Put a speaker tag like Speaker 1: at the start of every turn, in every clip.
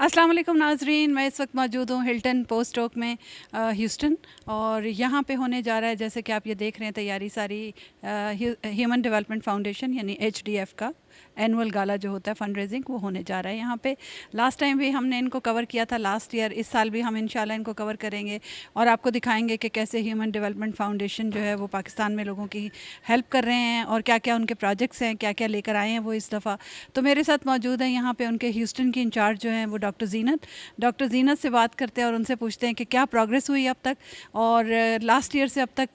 Speaker 1: अस्सलाम वालेकुम नाजरीन, मैं इस वक्त मौजूद हूँ हिल्टन पोस्ट ओक में ह्यूस्टन। और यहाँ पे होने जा रहा है, जैसे कि आप ये देख रहे हैं, तैयारी सारी ह्यूमन डेवलपमेंट फाउंडेशन यानी HDF का एनुअल गाला जो होता है फंड-रेजिंग, वो होने जा रहा है यहाँ पे। लास्ट टाइम भी हमने इनको कवर किया था, लास्ट ईयर। इस साल भी हम इंशाल्लाह इनको कवर करेंगे और आपको दिखाएंगे कि कैसे ह्यूमन डेवलपमेंट फाउंडेशन जो है वो पाकिस्तान में लोगों की हेल्प कर रहे हैं और क्या क्या उनके प्रोजेक्ट्स हैं, क्या क्या लेकर आए हैं वो इस दफ़ा। तो मेरे साथ मौजूद हैं यहाँ पे उनके ह्यूस्टन की इंचार्ज जो हैं वो डॉक्टर जीनत से बात करते हैं और उनसे पूछते हैं कि क्या प्रोग्रेस हुई अब तक और लास्ट ईयर से अब तक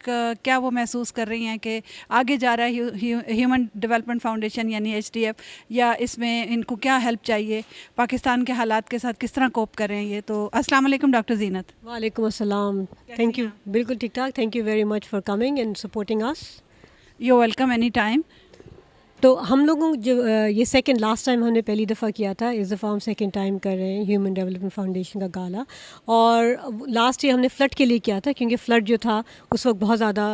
Speaker 1: क्या वो महसूस कर रही हैं कि आगे जा रहा है ह्यूमन डेवलपमेंट फाउंडेशन यानी HDF, या इसमें इनको क्या हेल्प चाहिए, पाकिस्तान के हालात के साथ किस तरह कोप कर रहे हैं ये। तो अस्सलाम वालेकुम डॉक्टर जीनत।
Speaker 2: वालेकुम अस्सलाम। Thank you. बिल्कुल ठीक ठाक। Thank you very much for coming and supporting us.
Speaker 1: You welcome any time.
Speaker 2: तो हम लोगों जो ये सेकंड, लास्ट टाइम हमने पहली दफ़ा किया था, इस दफ़ा हम सेकंड टाइम कर रहे हैं ह्यूमन डेवलपमेंट फाउंडेशन का गाला। और लास्ट ईयर हमने फ़्लड के लिए किया था क्योंकि फ़्लड जो था उस वक्त बहुत ज़्यादा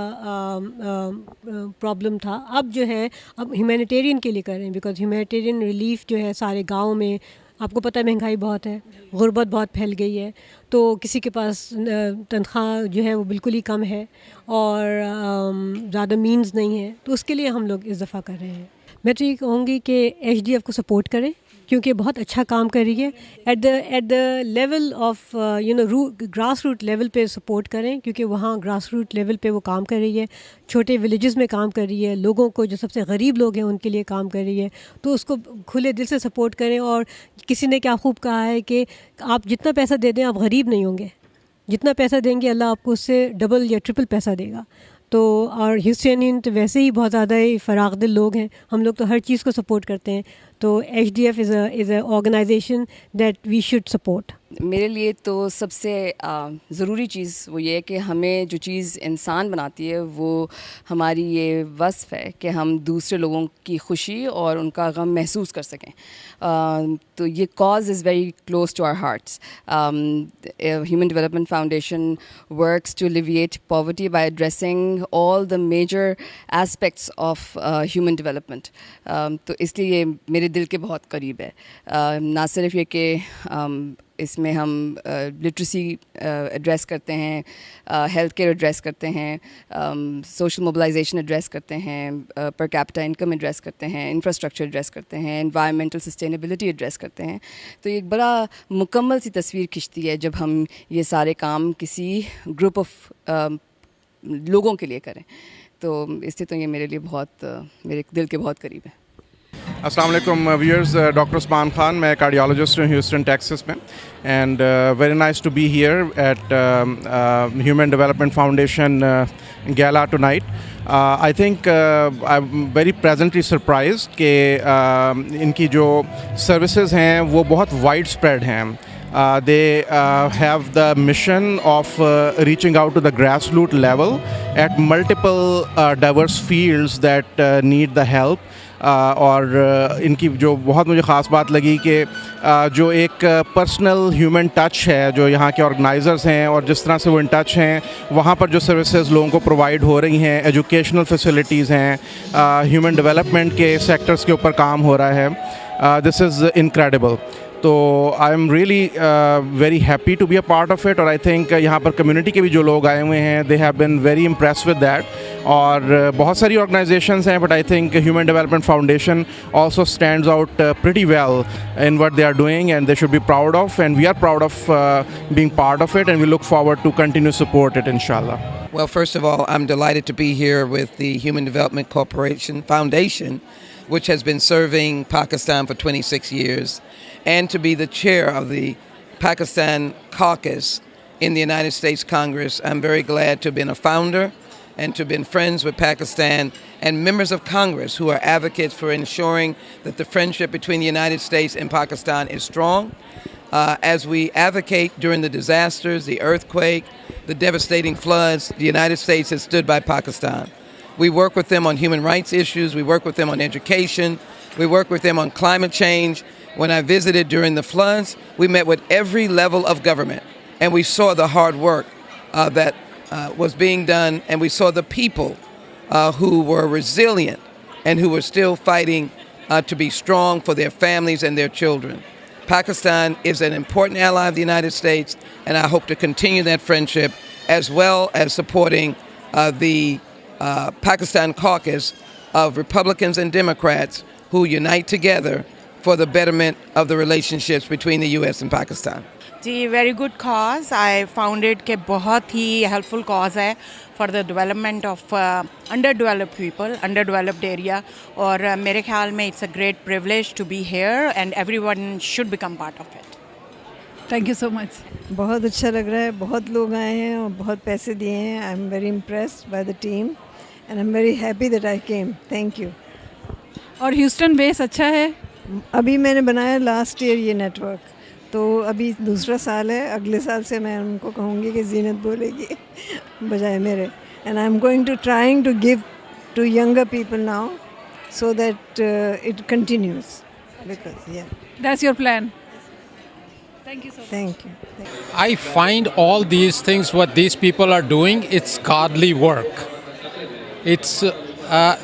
Speaker 2: प्रॉब्लम था। अब जो है अब ह्यूमैनिटेरियन के लिए कर रहे हैं, बिकॉज ह्यूमैनिटेरियन रिलीफ जो है सारे गाँव में, आपको पता है महंगाई बहुत है, गुर्बत बहुत फैल गई है, तो किसी के पास तनख्वाह जो है वो बिल्कुल ही कम है और ज़्यादा मीन्स नहीं है, तो उसके लिए हम लोग इस दफ़ा कर रहे हैं। मैं तो ये कहूँगी कि HDF को सपोर्ट करें क्योंकि बहुत अच्छा काम कर रही है। At the level of grass root level पे सपोर्ट करें क्योंकि वहाँ ग्रास रूट लेवल पे वो काम कर रही है, छोटे विलेजेस में काम कर रही है, लोगों को जो सबसे गरीब लोग हैं उनके लिए काम कर रही है, तो उसको खुले दिल से सपोर्ट करें। और किसी ने क्या खूब कहा है कि आप जितना पैसा दे दें आप गरीब नहीं होंगे, जितना पैसा देंगे अल्लाह आपको उससे डबल या ट्रिपल पैसा देगा। तो और ह्यूस्टनियन तो वैसे ही बहुत ज़्यादा ही फराग दिल लोग हैं, हम लोग तो हर चीज़ को सपोर्ट करते हैं, तो HDF is a organisation that we should support.
Speaker 3: मेरे लिए तो सबसे ज़रूरी चीज़ वो ये है कि हमें जो चीज़ इंसान बनाती है वो हमारी ये वस्फ़ है कि हम दूसरे लोगों की खुशी और उनका गम महसूस कर सकें। तो ये cause is very close to our hearts. Human development foundation works to alleviate poverty by addressing all the major aspects of human development. तो इसलिए ये मेरे दिल के बहुत करीब है। ना सिर्फ ये कि इसमें हम लिटरेसी एड्रेस करते हैं, हेल्थ केयर एड्रेस करते हैं, सोशल मोबिलाइजेशन एड्रेस करते हैं, पर कैपिटा इनकम एड्रेस करते हैं, इंफ्रास्ट्रक्चर एड्रेस करते हैं, एनवायरमेंटल सस्टेनेबिलिटी एड्रेस करते हैं। तो ये एक बड़ा मुकम्मल सी तस्वीर खिंचती है जब हम ये सारे काम किसी ग्रुप ऑफ लोगों के लिए करें। तो इससे तो ये मेरे लिए बहुत मेरे दिल के बहुत करीब है।
Speaker 4: अस्सलाम वालेकुम व्यूअर्स, डॉक्टर उस्मान खान, मैं कार्डियोलॉजिस्ट हूँ ह्यूस्टन टेक्सास में, and very nice to be here at human development foundation gala tonight. I think I'm very pleasantly surprised कि इनकी जो services हैं वो बहुत widespread हैं. They have the mission of reaching out to the grassroots level at multiple diverse fields that need the help. और इनकी जो बहुत मुझे ख़ास बात लगी कि जो एक पर्सनल ह्यूमन टच है जो यहाँ के ऑर्गेनाइजर्स हैं और जिस तरह से वो इन टच हैं, वहाँ पर जो सर्विसेज लोगों को प्रोवाइड हो रही हैं, एजुकेशनल फैसिलिटीज़ हैं, ह्यूमन डेवलपमेंट के सेक्टर्स के ऊपर काम हो रहा है, दिस इज़ इनक्रेडिबल। तो I am really very happy to be a part of it. और आई थिंक यहाँ पर कम्युनिटी के भी जो लोग आए हुए हैं, they have been very impressed with that. और बहुत सारी ऑर्गेनाइजेशंस हैं, but I think human development foundation also stands out pretty well in what they are doing, and they should be proud of, and we are proud of being part of it, and we look forward to continue support it इंशाल्लाह।
Speaker 5: Well, first of all, I'm delighted to be here with the Human Development Corporation Foundation, which has been serving Pakistan for 26 years, and to be the chair of the Pakistan caucus in the United States Congress. I'm very glad to have been a founder and to have been friends with Pakistan and members of Congress who are advocates for ensuring that the friendship between the United States and Pakistan is strong. As we advocate during the disasters, the earthquake, the devastating floods, the United States has stood by Pakistan. We work with them on human rights issues. We work with them on education. We work with them on climate change. When I visited during the floods, we met with every level of government, and we saw the hard work that was being done, and we saw the people who were resilient and who were still fighting to be strong for their families and their children. Pakistan is an important ally of the United States, and I hope to continue that friendship as well as supporting the Pakistan caucus of Republicans and Democrats who unite together for the betterment of the relationships between the U.S. and Pakistan.
Speaker 6: जी very good cause I found it कि बहुत ही helpful cause है for the development of under developed people, under developed area, और मेरे ख्याल में it's a great privilege to be here and everyone should become part of it.
Speaker 1: Thank you so much.
Speaker 7: बहुत अच्छा लग रहा है, बहुत लोग आए हैं और बहुत पैसे दिए हैं. I am very impressed by the team and I am very happy that I came. Thank you.
Speaker 1: और ह्यूस्टन बेस अच्छा है.
Speaker 7: अभी मैंने बनाया लास्ट ईयर ये नेटवर्क, तो अभी दूसरा साल है. अगले साल से मैं उनको कहूँगी कि जीनत बोलेगी बजाय मेरे. And I am going to trying to give to younger people now so that it continues because yeah
Speaker 1: that's your plan. Thank you so much.
Speaker 7: Thank you.
Speaker 8: I find all these things, what these people are doing, it's godly work. It's a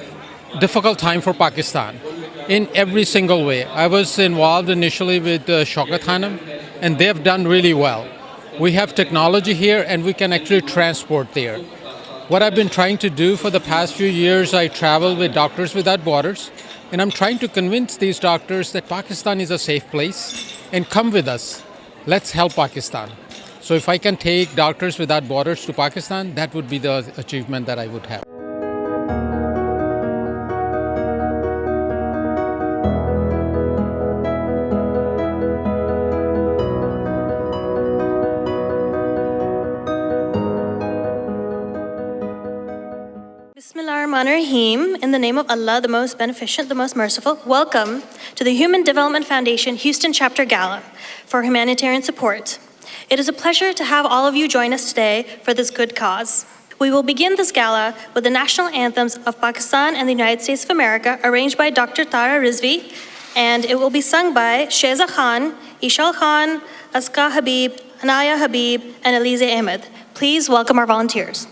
Speaker 8: difficult time for Pakistan in every single way. I was involved initially with Shaukat Khanum, and they've done really well. We have technology here, and we can actually transport there. What I've been trying to do for the past few years, I travel with Doctors Without Borders, and I'm trying to convince these doctors that Pakistan is a safe place, and come with us. Let's help Pakistan. So if I can take Doctors Without Borders to Pakistan, that would be the achievement that I would have.
Speaker 9: Bismillahirrahmanirrahim. In the name of Allah, the most beneficent, the most merciful, welcome to the Human Development Foundation Houston Chapter Gala for humanitarian support. It is a pleasure to have all of you join us today for this good cause. We will begin this gala with the national anthems of Pakistan and the United States of America, arranged by Dr. Tara Rizvi, and it will be sung by Sheza Khan, Ishal Khan, Aska Habib, Anaya Habib, and Alize Ahmed. Please welcome our volunteers.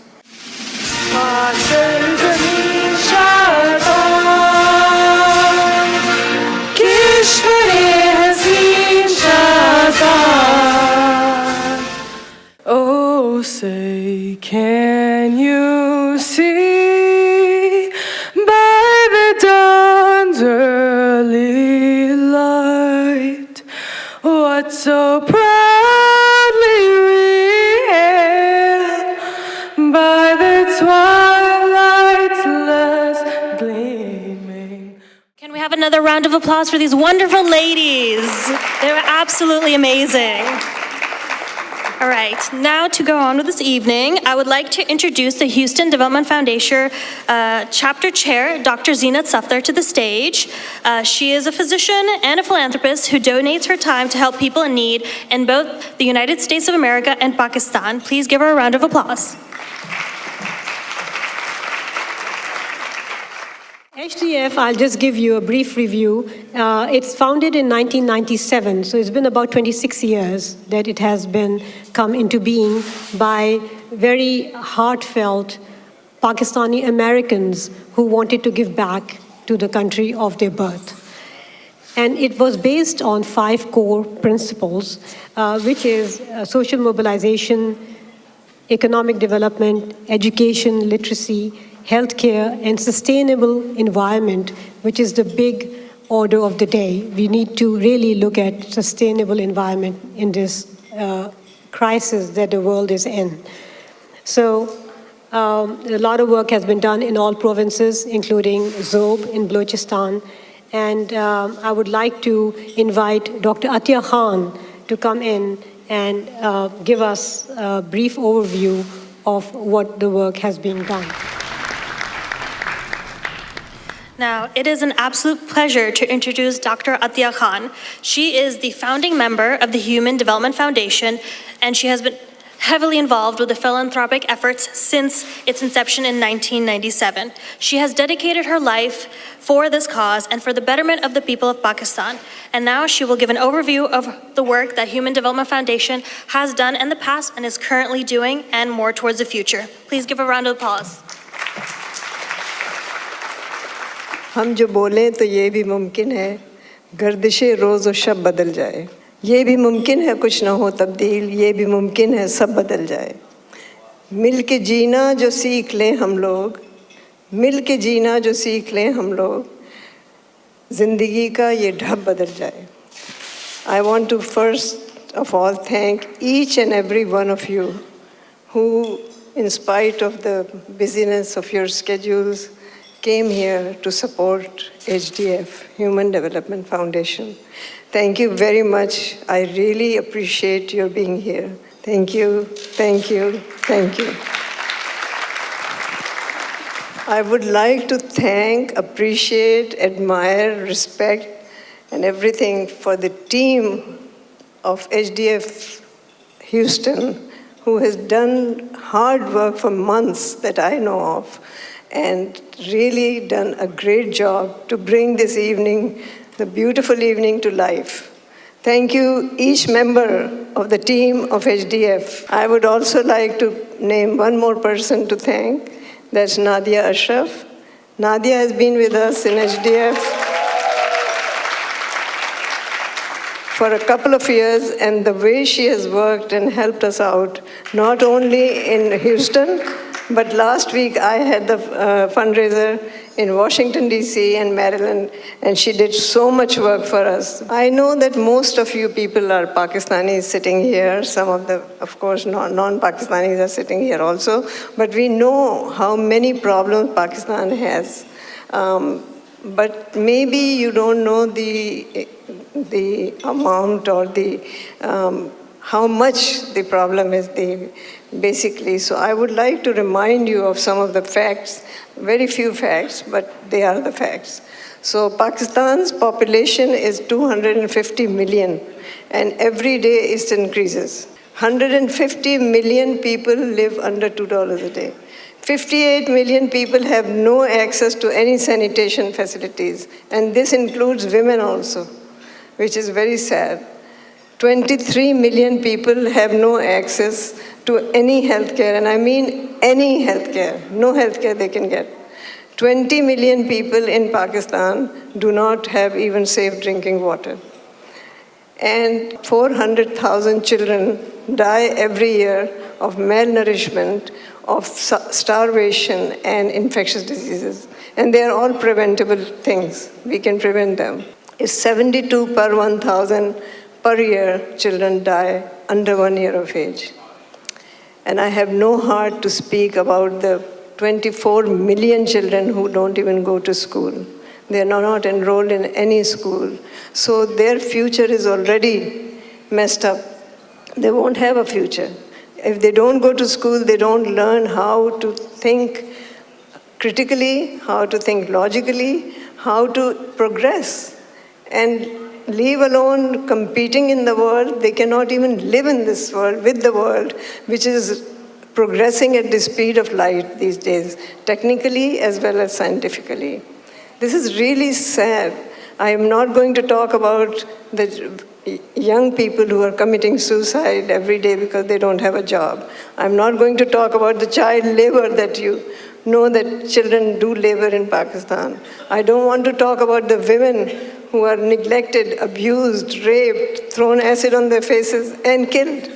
Speaker 10: Oh, say, can you see by the dawn's early light what so proudly we hailed by the twilight's last gleaming?
Speaker 9: Can we have another round of applause for these wonderful ladies? They're absolutely amazing. All right, now to go on with this evening, I would like to introduce the Houston Development Foundation Chapter Chair, Dr. Zinat Safdar, to the stage. She is a physician and a philanthropist who donates her time to help people in need in both the United States of America and Pakistan. Please give her a round of applause.
Speaker 2: HDF, I'll just give you a brief review. It's founded in 1997, so it's been about 26 years that it has been come into being by very heartfelt Pakistani Americans who wanted to give back to the country of their birth. And it was based on 5 core principles, which is social mobilization, economic development, education, literacy, healthcare, and sustainable environment, which is the big order of the day. We need to really look at sustainable environment in this crisis that the world is in. So a lot of work has been done in all provinces, including Zob in Balochistan. And I would like to invite Dr. Atiya Khan to come in and give us a brief overview of what the work has been done.
Speaker 9: Now, it is an absolute pleasure to introduce Dr. Atiya Khan. She is the founding member of the Human Development Foundation, and she has been heavily involved with the philanthropic efforts since its inception in 1997. She has dedicated her life for this cause and for the betterment of the people of Pakistan. And now she will give an overview of the work that Human Development Foundation has done in the past and is currently doing, and more towards the future. Please give a round of applause.
Speaker 7: हम जो बोलें तो ये भी मुमकिन है गर्दिशे रोज़ और शब बदल जाए. ये भी मुमकिन है कुछ ना हो तब्दील, ये भी मुमकिन है सब बदल जाए। मिल के जीना जो सीख लें हम लोग, मिल के जीना जो सीख लें हम लोग, ज़िंदगी का ये ढब बदल जाए। I want to first of all thank each and every one of you who, in spite of the busyness of your schedules, came here to support HDF, Human Development Foundation. Thank you very much. I really appreciate your being here. Thank you, thank you, thank you. I would like to thank, appreciate, admire, respect, and everything for the team of HDF Houston, who has done hard work for months that I know of, and really done a great job to bring this evening, the beautiful evening, to life. Thank you, each member of the team of HDF. I would also like to name one more person to thank. That's Nadia Ashraf. Nadia has been with us in HDF for a couple of years, and the way she has worked and helped us out, not only in Houston, but last week I had the fundraiser in Washington, D.C. and Maryland, and she did so much work for us. I know that most of you people are Pakistanis sitting here. Some of the, of course, non-Pakistanis are sitting here also, but we know how many problems Pakistan has. But maybe you don't know the amount or the how much the problem is basically. So I would like to remind you of some of the facts, very few facts, but they are the facts. So Pakistan's population is 250 million, and every day it increases. 150 million people live under $2 a day. 58 million people have no access to any sanitation facilities, and this includes women also, which is very sad. 23 million people have no access to any healthcare, and I mean any healthcare, no healthcare they can get. 20 million people in Pakistan do not have even safe drinking water. And 400,000 children die every year of malnourishment, of starvation, and infectious diseases. And they are all preventable things. We can prevent them. It's 72 per 1,000 per year children die under 1 year of age. And I have no heart to speak about the 24 million children who don't even go to school. They are not enrolled in any school. So their future is already messed up. They won't have a future. If they don't go to school, they don't learn how to think critically, how to think logically, how to progress. And leave alone competing in the world, they cannot even live in this world, with the world, which is progressing at the speed of light these days, technically as well as scientifically. This is really sad. I am not going to talk about the young people who are committing suicide every day because they don't have a job. I'm not going to talk about the child labor that you know that children do labor in Pakistan. I don't want to talk about the women who are neglected, abused, raped, thrown acid on their faces, and killed.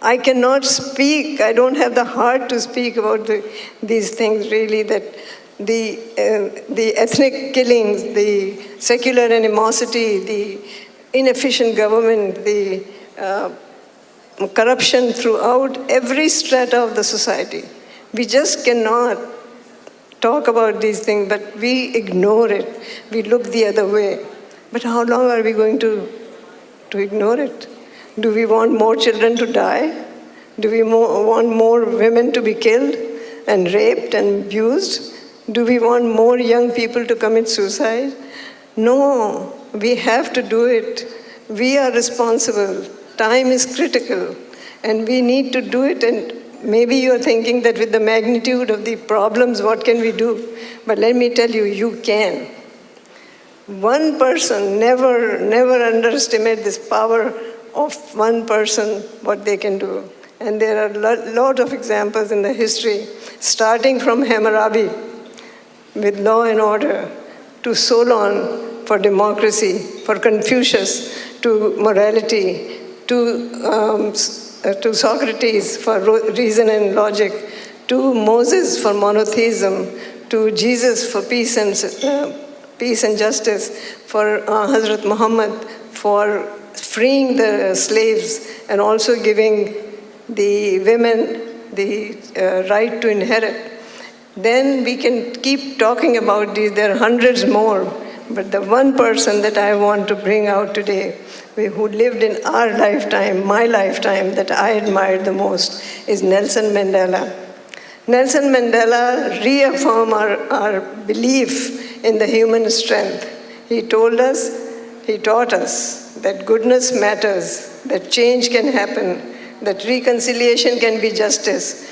Speaker 7: I cannot speak, I don't have the heart to speak about these things really, that the ethnic killings, the secular animosity, the inefficient government, the corruption throughout every strata of the society. We just cannot talk about these things, but we ignore it. We look the other way. But how long are we going to ignore it? Do we want more children to die? Do we want more women to be killed and raped and abused? Do we want more young people to commit suicide? No, we have to do it. We are responsible. Time is critical, and we need to do it. And maybe you're thinking that with the magnitude of the problems, what can we do? But let me tell you, you can. One person, never underestimate this power of one person, what they can do. And there are a lot of examples in the history, starting from Hammurabi with law and order, to Solon for democracy, for Confucius, to morality, to Socrates for reason and logic, to Moses for monotheism, to Jesus for peace and justice, for Hazrat Muhammad for freeing the slaves and also giving the women the right to inherit. Then we can keep talking about these. There are hundreds more, but the one person that I want to bring out today, who lived in our lifetime, my lifetime, that I admired the most, is Nelson Mandela. Nelson Mandela reaffirmed our belief in the human strength. He taught us that goodness matters, that change can happen, that reconciliation can be justice,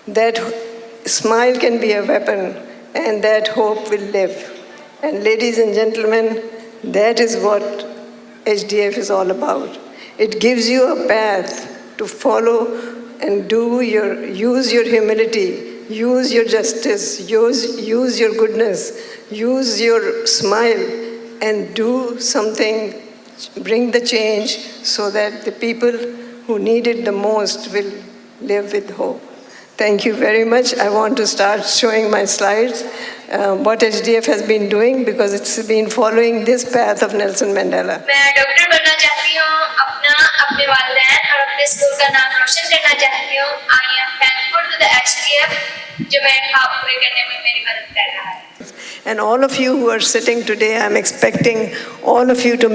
Speaker 7: that smile can be a weapon, and that hope will live. And ladies and gentlemen, that is what HDF is all about. It gives you a path to follow and use your humility, use your justice, use your goodness, use your smile, and do something, bring the change so that the people who need it the most will live with hope. Thank you very much. I want to start showing my slides, what HDF has been doing, because it's been following this path of Nelson Mandela.
Speaker 11: मैं doctor बनना चाहती हूँ, अपने वालिदैन और अपने school का नाम रोशन करना चाहती हूँ. I am thankful to the HDF जो मेरे ख्वाब पूरे करने में मेरी मदद कर रहा है.
Speaker 7: And all of you who are sitting today, I'm expecting all of you to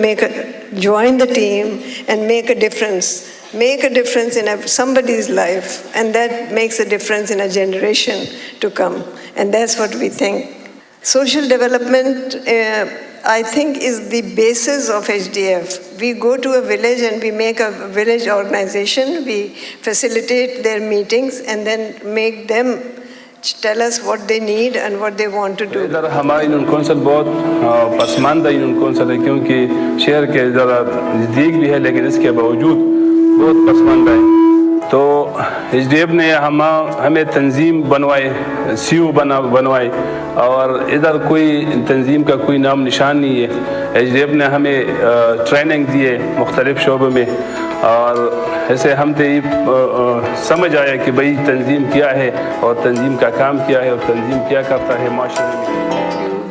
Speaker 7: join the team and make a difference. Make a difference in somebody's life, and that makes a difference in a generation to come. And that's what we think. Social development, I think, is the basis of HDF. We go to a village and we make a village organization. We facilitate their meetings and then make them tell us what they need and what they want to do.
Speaker 12: इधर हमारा union council बहुत Pasmanda union council है, क्योंकि शहर के ज़रा नज़दीक भी है, लेकिन इसके बावजूद बहुत पसमानदा है. तो HDF ने हमें तंजीम बनवाए, CU बनवाए, और इधर कोई तंजीम का कोई नाम निशान नहीं है. HDF ने हमें ट्रेनिंग दी है मुख्तलिफ शोबों में, और ऐसे हम समझ आया कि भाई तंजीम क्या है और तंजीम का काम क्या है और तंजीम क्या करता है माशरे में.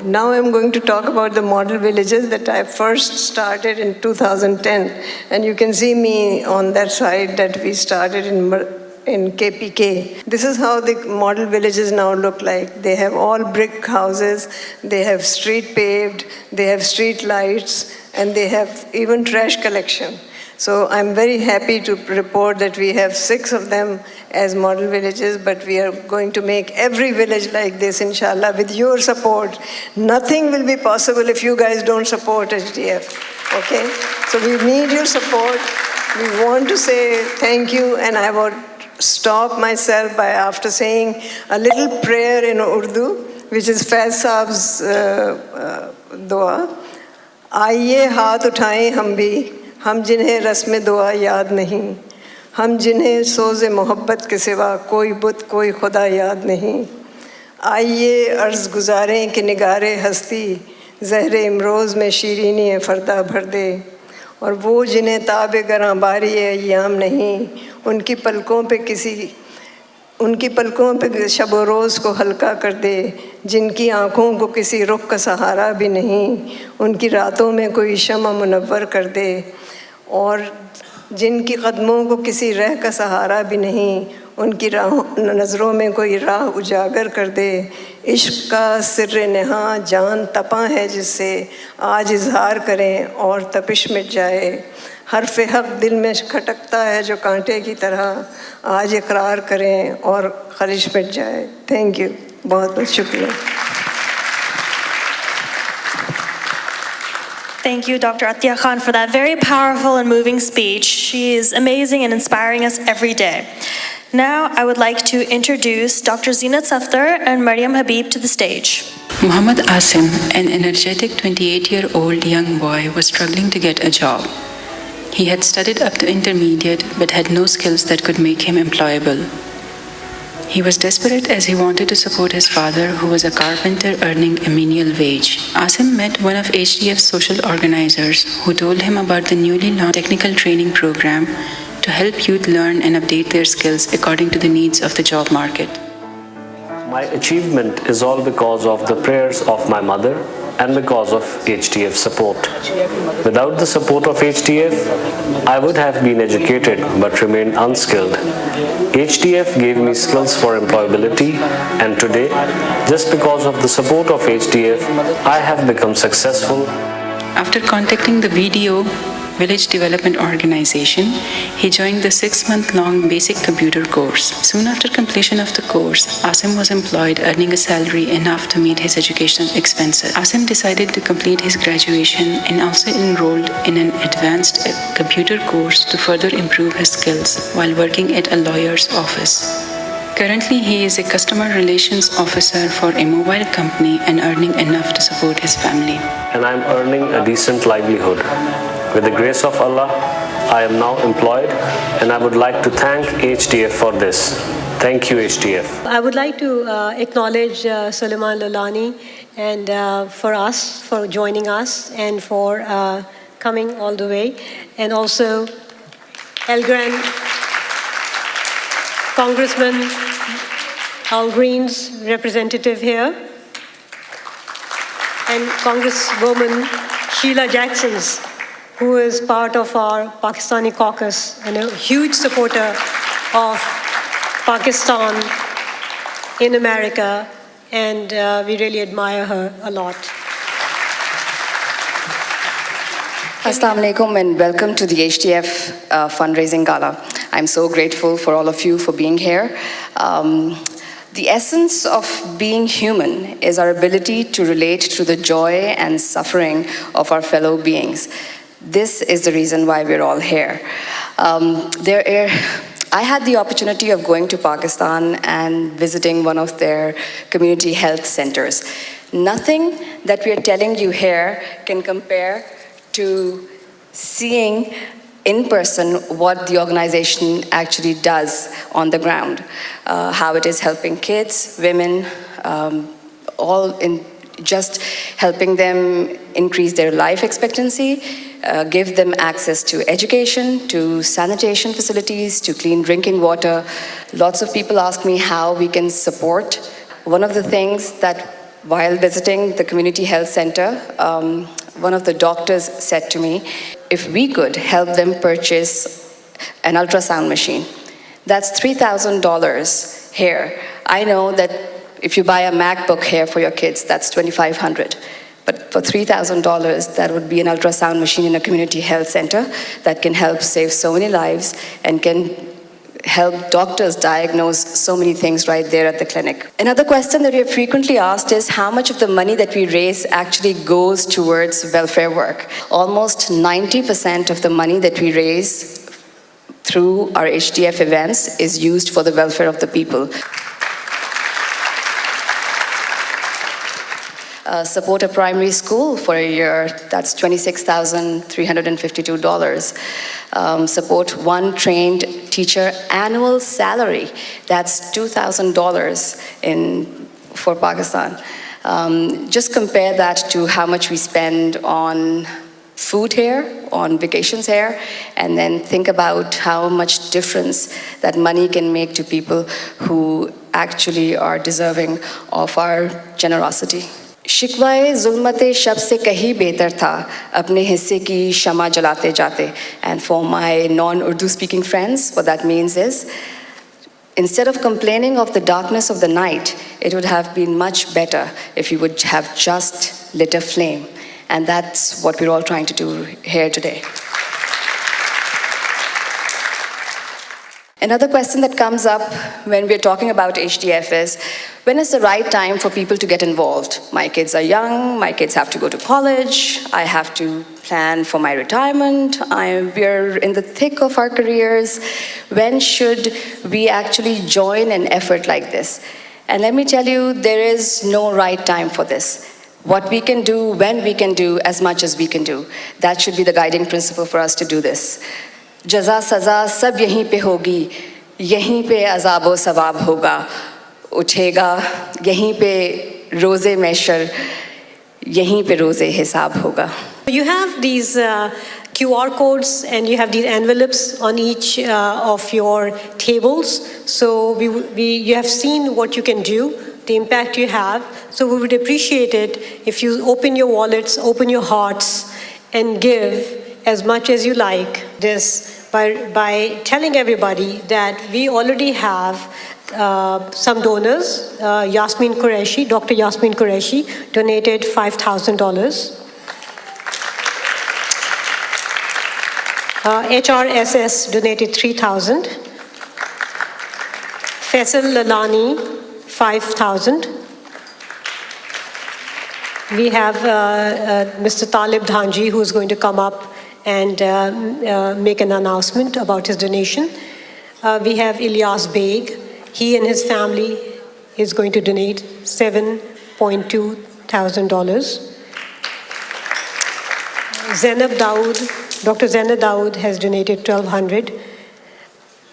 Speaker 7: Now I'm going to talk about the model villages that I first started in 2010, and you can see me on that side that we started in KPK. This is how the model villages now look like. They have all brick houses, they have street paved, they have street lights, and they have even trash collection. So I'm very happy to report that we have 6 of them as model villages, but we are going to make every village like this, inshallah, with your support. Nothing will be possible if you guys don't support HDF, okay? So we need your support. We want to say thank you, and I would stop myself by after saying a little prayer in Urdu, which is Faiz Saab's dua. Aaiye haath uthaएं हम भी, हम जिन्हें रस्म दुआ याद नहीं, हम जिन्हें सोज़ मोहब्बत के सिवा कोई बुत कोई खुदा याद नहीं. आइए अर्ज़ गुज़ारें कि निगारे हस्ती ज़हरे इमरोज़ में शीरीनी फ़रदा भर दे, और वो जिन्हें ताबे गरां बारी अय्याम नहीं, उनकी पलकों पे शब रोज़ को हल्का कर दे, जिनकी आँखों को किसी रुख का सहारा भी नहीं, उनकी रातों में कोई शम्अ मुनव्वर कर दे, और जिनकी कदमों को किसी राह का सहारा भी नहीं, उनकी नज़रों में कोई राह उजागर कर दे. इश्क़ का सिर्र नहा जान तपा है जिससे आज इज़हार करें और तपिश मिट जाए. हर्फ़ हक़ दिल में खटकता है जो कांटे की तरह, आज इकरार करें और ख़लिश मिट जाए. थैंक यू, बहुत बहुत शुक्रिया.
Speaker 9: Thank you, Dr. Atiya Khan, for that very powerful and moving speech. She is amazing and inspiring us every day. Now, I would like to introduce Dr. Zinat Safdar and Maryam Habib to the stage.
Speaker 13: Muhammad Asim, an energetic 28-year-old young boy, was struggling to get a job. He had studied up to intermediate but had no skills that could make him employable. He was desperate as he wanted to support his father, who was a carpenter earning a menial wage. Asim met one of HDF's social organizers who told him about the newly launched technical training program to help youth learn and update their skills according to the needs of the job market.
Speaker 14: My achievement is all because of the prayers of my mother and because of HDF support. Without the support of HDF, I would have been educated but remained unskilled. HDF gave me skills for employability, and today, just because of the support of HDF, I have become successful.
Speaker 13: After contacting the VDO, Village Development Organization, he joined the 6-month-long basic computer course. Soon after completion of the course, Asim was employed, earning a salary enough to meet his educational expenses. Asim decided to complete his graduation and also enrolled in an advanced computer course to further improve his skills while working at a lawyer's office. Currently, he is a customer relations officer for a mobile company and earning enough to support his family.
Speaker 14: And I'm earning a decent livelihood. With the grace of Allah, I am now employed, and I would like to thank HDF for this. Thank you, HDF.
Speaker 2: I would like to acknowledge Suleiman Lolani and for joining us and for coming all the way, and also Elgran, Congressman Al Green's representative here, and Congresswoman Sheila Jackson's, who is part of our Pakistani caucus and a huge supporter of Pakistan in America, and we really admire her a lot.
Speaker 3: Assalamu alaikum and welcome to the HDF fundraising gala. I'm so grateful for all of you for being here. The essence of being human is our ability to relate to the joy and suffering of our fellow beings. This is the reason why we're all here. I had the opportunity of going to Pakistan and visiting one of their community health centers. Nothing that we are telling you here can compare to seeing in person what the organization actually does on the ground, how it is helping kids, women, all in just helping them increase their life expectancy, give them access to education, to sanitation facilities, to clean drinking water. Lots of people ask me how we can support. One of the things that while visiting the community health center, one of the doctors said to me, if we could help them purchase an ultrasound machine, that's $3,000 here. I know that if you buy a MacBook here for your kids, that's $2,500. But for $3,000, that would be an ultrasound machine in a community health center that can help save so many lives and can help doctors diagnose so many things right there at the clinic. Another question that we are frequently asked is how much of the money that we raise actually goes towards welfare work. Almost 90% of the money that we raise through our HDF events is used for the welfare of the people. Support a primary school for a year, that's $26,352. Support one trained teacher annual salary, that's $2,000 for Pakistan. Just compare that to how much we spend on food here, on vacations here, and then think about how much difference that money can make to people who actually are deserving of our generosity. शिकवाए जुल्मते शब से कहीं बेहतर था अपने हिस्से की शमा जलाते जाते. And for my non-Urdu speaking friends, what that means is, instead of complaining of the darkness of the night, it would have been much better if you would have just lit a flame. And that's what we're all trying to do here today. Another question that comes up when we're talking about HDF is, when is the right time for people to get involved? My kids are young, my kids have to go to college, I have to plan for my retirement, we're in the thick of our careers. When should we actually join an effort like this? And let me tell you, there is no right time for this. What we can do, when we can do, as much as we can do. That should be the guiding principle for us to do this. Jaza saza sab yahin pe hogi. यहीं पे अज़ाब व सवाब होगा, उठेगा यहीं पे रोज़े महशर, यहीं पे रोज़े हिसाब होगा.
Speaker 2: You have these QR codes and you have these envelopes on each of your tables. So you have seen what you can do, the impact you have. So we would appreciate it if you open your wallets, open your hearts, and give as much as you like this by telling everybody that we already have some donors. Yasmin Qureshi, Dr. Yasmin Qureshi donated $5,000. HRSS donated $3,000. Faisal Lalani, $5,000. We have Mr. Talib Dhanji, who is going to come up and make an announcement about his donation. We have Ilyas Beg. He and his family is going to donate $7.2 thousand. Zainab Dawood, Dr. Zainab Dawood has donated $1,200.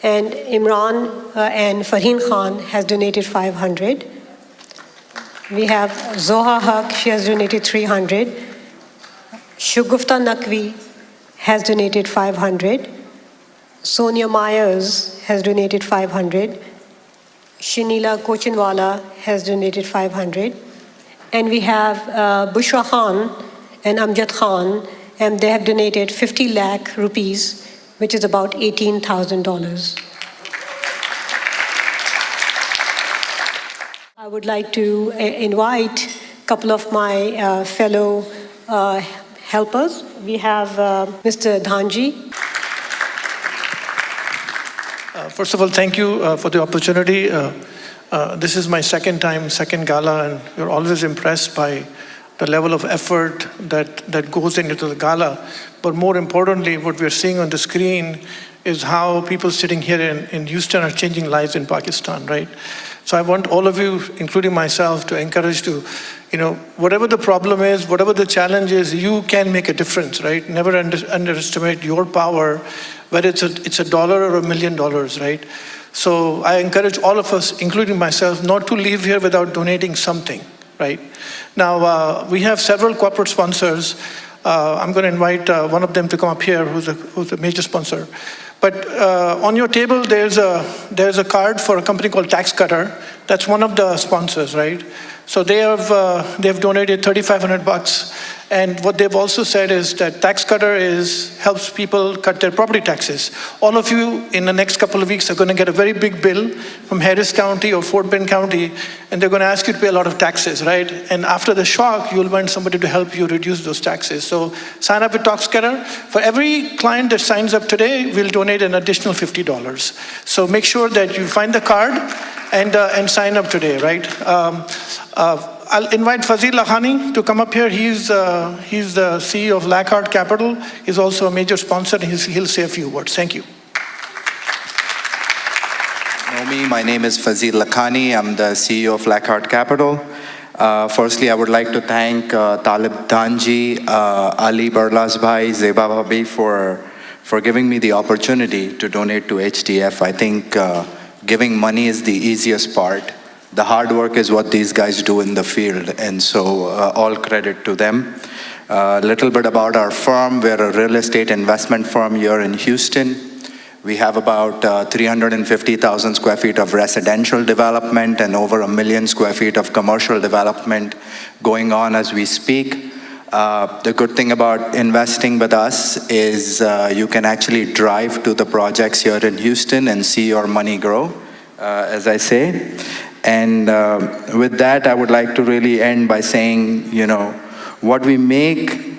Speaker 2: And Imran and Farheen Khan has donated $500. We have Zoha Haq, she has donated $300. Shugufta Naqvi has donated $500. Sonia Myers has donated $500. Shanila Kochinwala has donated $500. And we have Bushra Khan and Amjad Khan, and they have donated 50 lakh rupees, which is about $18,000. I would like to invite a couple of my fellow helpers. We have Mr. Dhanji.
Speaker 15: First of all, thank you for the opportunity. This is my second gala, and you're always impressed by the level of effort that goes into the gala. But more importantly, what we're seeing on the screen is how people sitting here in Houston are changing lives in Pakistan, right? So I want all of you, including myself, to encourage to, whatever the problem is, whatever the challenge is, you can make a difference, right? Never underestimate your power, whether it's $1 or $1 million, right? So I encourage all of us, including myself, not to leave here without donating something, right? Now, we have several corporate sponsors. I'm going to invite one of them to come up here, who's a major sponsor. But on your table, there's a card for a company called Tax Cutter. That's one of the sponsors, right? So they've donated $3,500, and what they've also said is that Tax Cutter helps people cut their property taxes. All of you in the next couple of weeks are going to get a very big bill from Harris County or Fort Bend County, and they're going to ask you to pay a lot of taxes, right? And after the shock, you'll want somebody to help you reduce those taxes. So sign up with Tax Cutter. For every client that signs up today, we'll donate an additional $50. So make sure that you find the card and sign up today, right? I'll invite Fazil Lakhani to come up here. He's the CEO of Lackhart Capital. He's also a major sponsor, and he'll say a few words. Thank you.
Speaker 16: My name is Fazil Lakhani. I'm the CEO of Lackhart Capital. Firstly, I would like to thank Talib Dhanji, Ali Barlas Bhai, Zeba Bhabi for giving me the opportunity to donate to HDF. I think giving money is the easiest part. The hard work is what these guys do in the field, and so all credit to them. A little bit about our firm. We're a real estate investment firm here in Houston. We have about 350,000 square feet of residential development and over 1 million square feet of commercial development going on as we speak. The good thing about investing with us is you can actually drive to the projects here in Houston and see your money grow, as I say. And with that, I would like to really end by saying, what we make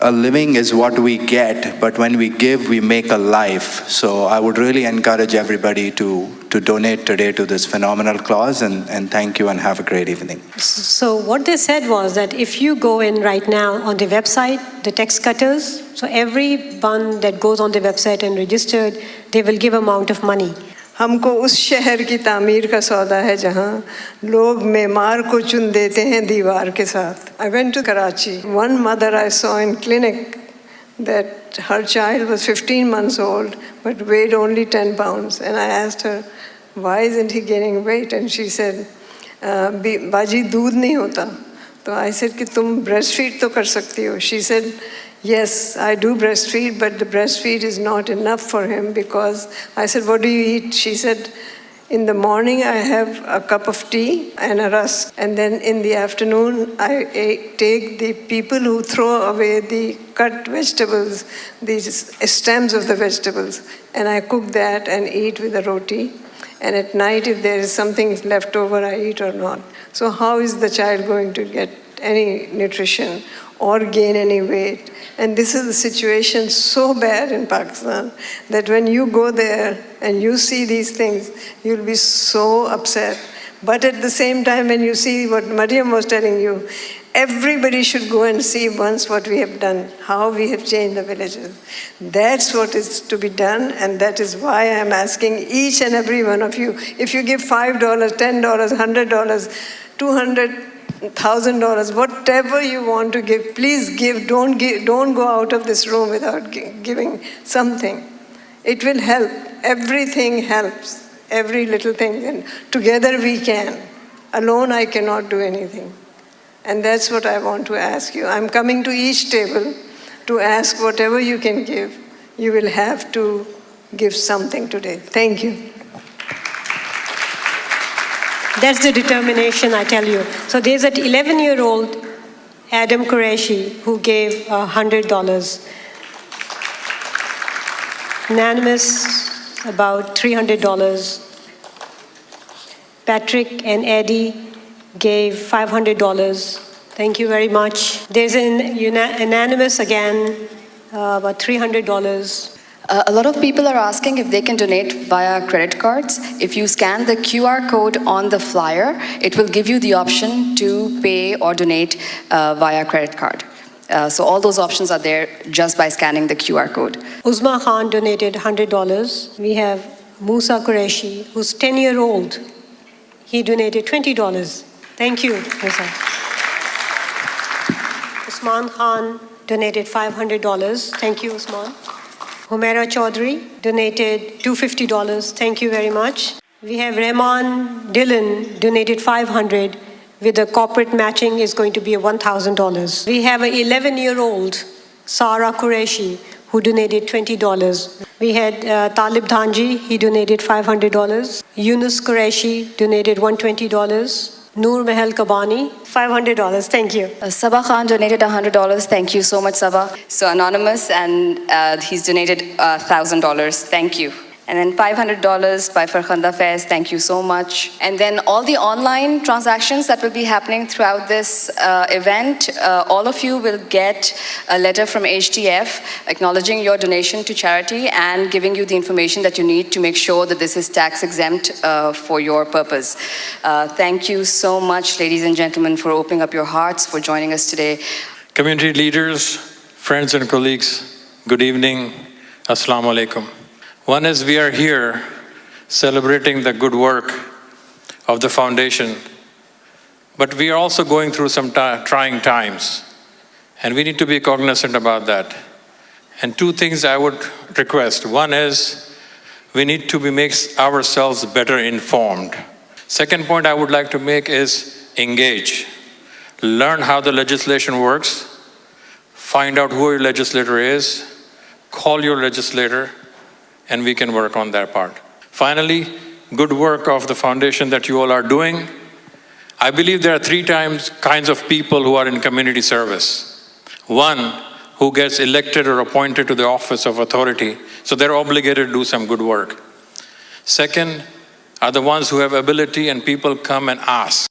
Speaker 16: a living is what we get, but when we give, we make a life. So I would really encourage everybody to donate today to this phenomenal cause, and thank you and have a great evening.
Speaker 2: So what they said was that if you go in right now on the website, the Tax Cutters, so everyone that goes on the website and registered, they will give amount of money.
Speaker 7: हमको उस शहर की तामीर का सौदा है जहाँ लोग मेमार को चुन देते हैं दीवार के साथ. I went to Karachi. One mother I saw in clinic that that her child was 15 months old but weighed only 10 pounds. And I asked her, why isn't he gaining weight? And she said, Baji, दूध नहीं होता. So I said, कि तुम breastfeed तो कर सकती हो. She said, yes, I do breastfeed, but the breastfeed is not enough for him because I said, what do you eat? She said, in the morning I have a cup of tea and a rusk, and then in the afternoon I take the people who throw away the cut vegetables, these stems of the vegetables, and I cook that and eat with a roti. And at night, if there is something left over, I eat or not. So how is the child going to get any nutrition or gain any weight? And this is the situation so bad in Pakistan that when you go there and you see these things, you'll be so upset. But at the same time, when you see what Mariam was telling you, everybody should go and see once what we have done, how we have changed the villages. That's what is to be done, and that is why I am asking each and every one of you, if you give $5, $10, $100, $200,000, whatever you want to give, please give. Don't go out of this room without giving something. It will help. Everything helps. Every little thing. And together we can. Alone I cannot do anything. And that's what I want to ask you. I'm coming to each table to ask whatever you can give. You will have to give something today. Thank you.
Speaker 2: That's the determination, I tell you. So there's an 11-year-old, Adam Qureshi, who gave $100. Anonymous, about $300. Patrick and Eddie gave $500. Thank you very much. There's an anonymous again, about $300.
Speaker 3: A lot of people are asking if they can donate via credit cards. If you scan the QR code on the flyer, it will give you the option to pay or donate via credit card. So all those options are there just by scanning the QR code.
Speaker 2: Uzma Khan donated $100. We have Musa Qureshi, who's 10-year-old. He donated $20. Thank you, Musa. Usman Khan donated $500. Thank you, Usman. Humaira Chaudhry donated $250. Thank you very much. We have Rahman Dillon donated $500. With the corporate matching is going to be $1,000. We have an 11-year-old, Sarah Qureshi, who donated $20. We had Talib Dhanji, he donated $500. Yunus Qureshi donated $120. Noor Mahal Kabani, $500. Thank you.
Speaker 3: Sabah Khan donated $100. Thank you so much, Sabah. So anonymous, and he's donated $1,000. Thank you. And then $500 by Farkhanda Faiz, thank you so much. And then all the online transactions that will be happening throughout this event, all of you will get a letter from HDF acknowledging your donation to charity and giving you the information that you need to make sure that this is tax exempt for your purpose. Thank you so much, ladies and gentlemen, for opening up your hearts, for joining us today.
Speaker 17: Community leaders, friends and colleagues, good evening. Assalamu alaikum. One is we are here celebrating the good work of the foundation, but we are also going through some trying times, and we need to be cognizant about that. And two things I would request. One is we need to make ourselves better informed. Second point I would like to make is engage. Learn how the legislation works, find out who your legislator is, call your legislator, and we can work on that part. Finally, good work of the foundation that you all are doing. I believe there are three kinds of people who are in community service. One, who gets elected or appointed to the office of authority, so they're obligated to do some good work. Second, are the ones who have ability and people come and ask,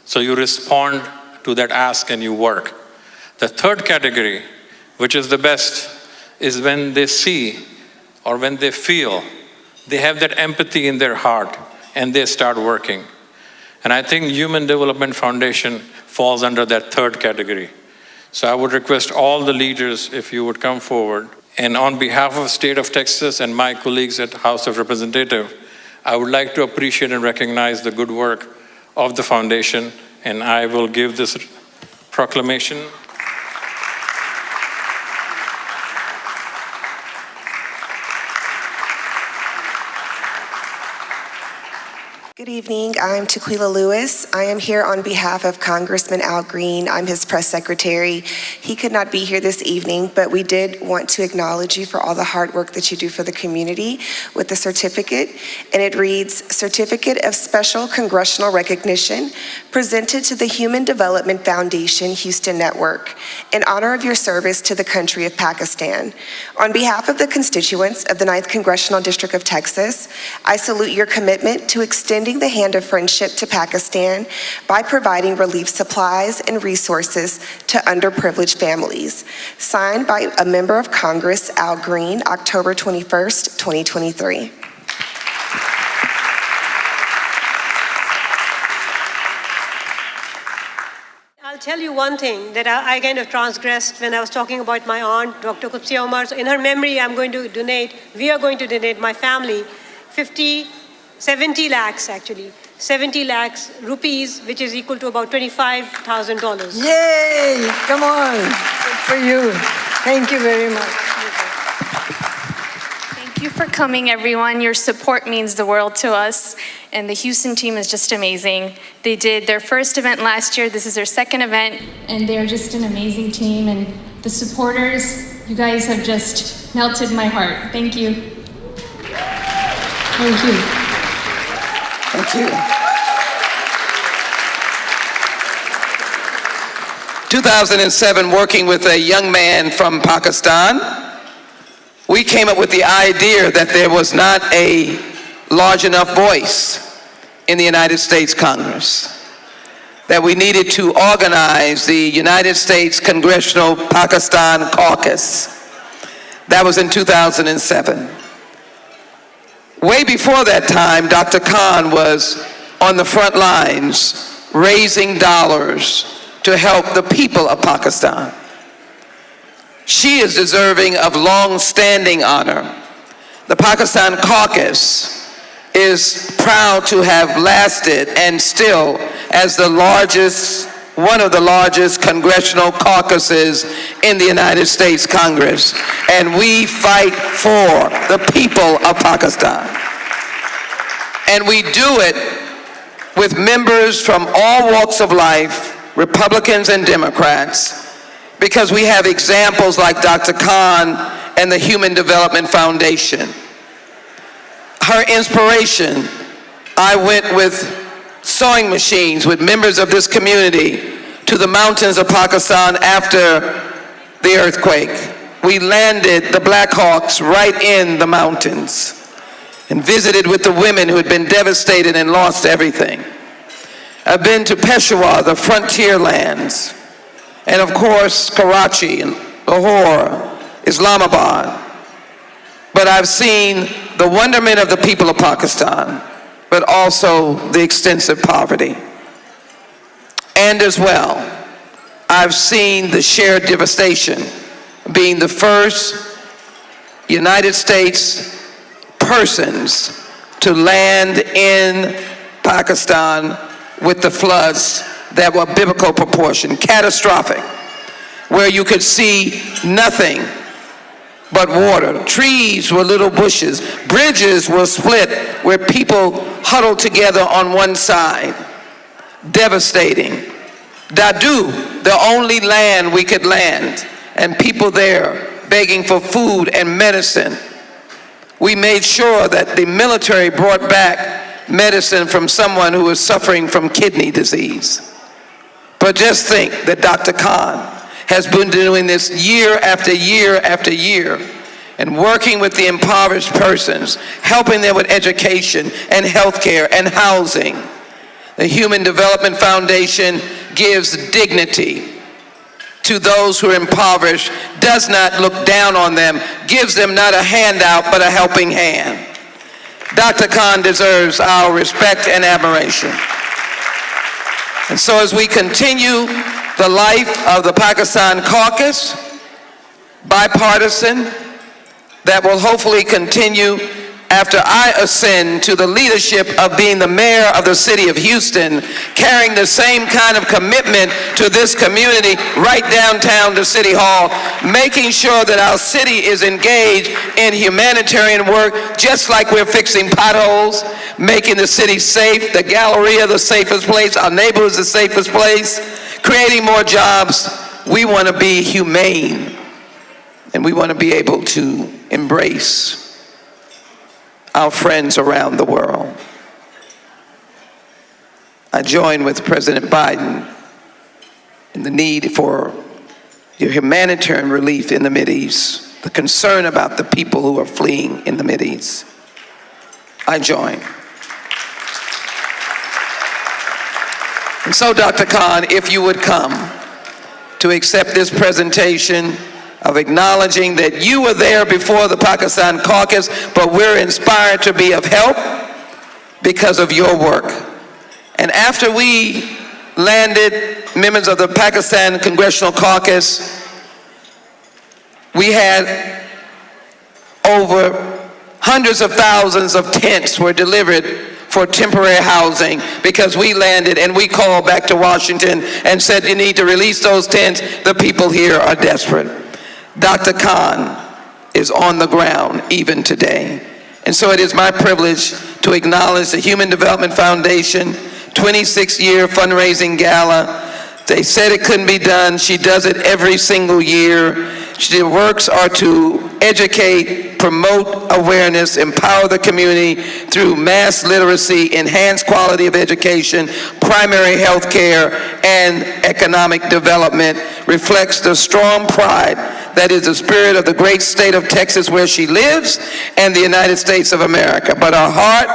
Speaker 17: so you respond to that ask and you work. The third category, which is the best, is when they see or when they feel, they have that empathy in their heart and they start working. And I think Human Development Foundation falls under that third category. So I would request all the leaders if you would come forward. And on behalf of the State of Texas and my colleagues at House of Representatives, I would like to appreciate and recognize the good work of the foundation. And I will give this proclamation.
Speaker 18: Good evening. I'm Tequila Lewis. I am here on behalf of Congressman Al Green. I'm his press secretary. He could not be here this evening, but we did want to acknowledge you for all the hard work that you do for the community with the certificate. And it reads, Certificate of Special Congressional Recognition presented to the Human Development Foundation Houston Network in honor of your service to the country of Pakistan. On behalf of the constituents of the 9th Congressional District of Texas, I salute your commitment to extending the hand of friendship to Pakistan by providing relief supplies and resources to underprivileged families. Signed by a member of Congress, Al Green, October 21st, 2023.
Speaker 2: I'll tell you one thing that I kind of transgressed when I was talking about my aunt, Dr. Qudsi Omar. So in her memory, we are going to donate, my family, 70 lakhs actually, 70 lakhs rupees, which is equal to about $25,000.
Speaker 7: Yay! Come on. Good for you. Thank you very much.
Speaker 19: Thank you for coming, everyone. Your support means the world to us, and the Houston team is just amazing. They did their first event last year. This is their second event, and they're just an amazing team. And the supporters, you guys have just melted my heart. Thank you.
Speaker 2: Thank you.
Speaker 5: Thank you. 2007, working with a young man from Pakistan, we came up with the idea that there was not a large enough voice in the United States Congress, that we needed to organize the United States Congressional Pakistan Caucus. That was in 2007. Way before that time, Dr. Khan was on the front lines raising dollars to help the people of Pakistan. She is deserving of long-standing honor. The Pakistan Caucus is proud to have lasted and still as one of the largest congressional caucuses in the United States Congress. And we fight for the people of Pakistan. And we do it with members from all walks of life, Republicans and Democrats, because we have examples like Dr. Khan and the Human Development Foundation. Her inspiration, I went with sewing machines with members of this community to the mountains of Pakistan after the earthquake. We landed the Black Hawks right in the mountains and visited with the women who had been devastated and lost everything. I've been to Peshawar, the frontier lands, and of course Karachi and Lahore, Islamabad. But I've seen the wonderment of the people of Pakistan, but also the extensive poverty. And as well, I've seen the shared devastation, being the first United States persons to land in Pakistan with the floods that were biblical proportion, catastrophic, where you could see nothing but water. Trees were little bushes. Bridges were split where people huddled together on one side. Devastating. Dadu, the only land we could land, and people there begging for food and medicine. We made sure that the military brought back medicine from someone who was suffering from kidney disease. But just think that Dr. Khan has been doing this year after year after year and working with the impoverished persons, helping them with education and health care and housing. The Human Development Foundation gives dignity to those who are impoverished, does not look down on them, gives them not a handout but a helping hand. Dr. Khan deserves our respect and admiration. And so as we continue the life of the Pakistan Caucus, bipartisan, that will hopefully continue after I ascend to the leadership of being the mayor of the city of Houston, carrying the same kind of commitment to this community right downtown to City Hall, making sure that our city is engaged in humanitarian work, just like we're fixing potholes, making the city safe, the Galleria the safest place, our neighborhoods the safest place, creating more jobs. We want to be humane, and we want to be able to embrace our friends around the world. I join with President Biden in the need for your humanitarian relief in the Mideast, the concern about the people who are fleeing in the Mideast. I join. And so, Dr. Khan, if you would come to accept this presentation of acknowledging that you were there before the Pakistan caucus, but we're inspired to be of help because of your work. And after we landed, members of the Pakistan Congressional Caucus, we had over hundreds of thousands of tents were delivered for temporary housing because we landed and we called back to Washington and said, you need to release those tents. The people here are desperate. Dr. Khan is on the ground even today. And so it is my privilege to acknowledge the Human Development Foundation 26-year fundraising gala. They said it couldn't be done. She does it every single year. Her works are to educate, promote awareness, empower the community through mass literacy, enhanced quality of education, primary health care, and economic development. Reflects the strong pride that is the spirit of the great state of Texas where she lives and the United States of America. But our heart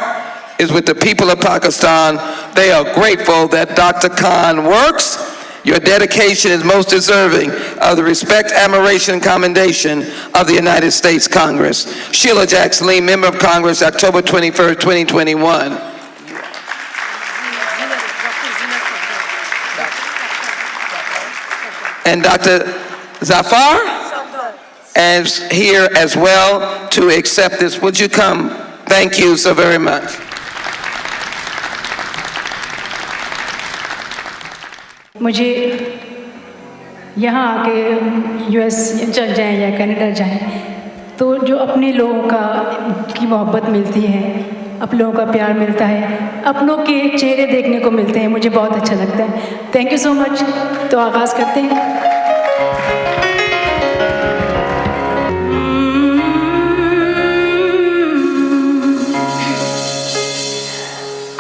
Speaker 5: is with the people of Pakistan. They are grateful that Dr. Khan works. Your dedication is most deserving of the respect, admiration, and commendation of the United States Congress. Sheila Jackson Lee, Member of Congress, October 21st, 2021. And Dr. Zafar is here as well to accept this. Would you come? Thank you so very much.
Speaker 20: मुझे यहाँ आके US चल जाएं या Canada जाएं तो जो अपने लोगों की मोहब्बत मिलती है, अपने लोगों का प्यार मिलता है, अपनों के चेहरे देखने को मिलते हैं, मुझे बहुत अच्छा लगता है। Thank you so much. तो आगाज़ करते हैं।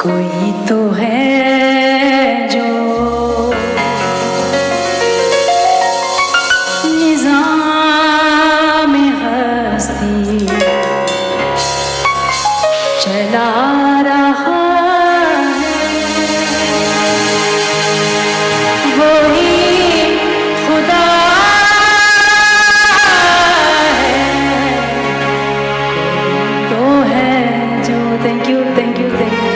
Speaker 20: कोई तो है जो चला रहा है, वही खुदा है, तो है जो। Thank you, thank you, thank you.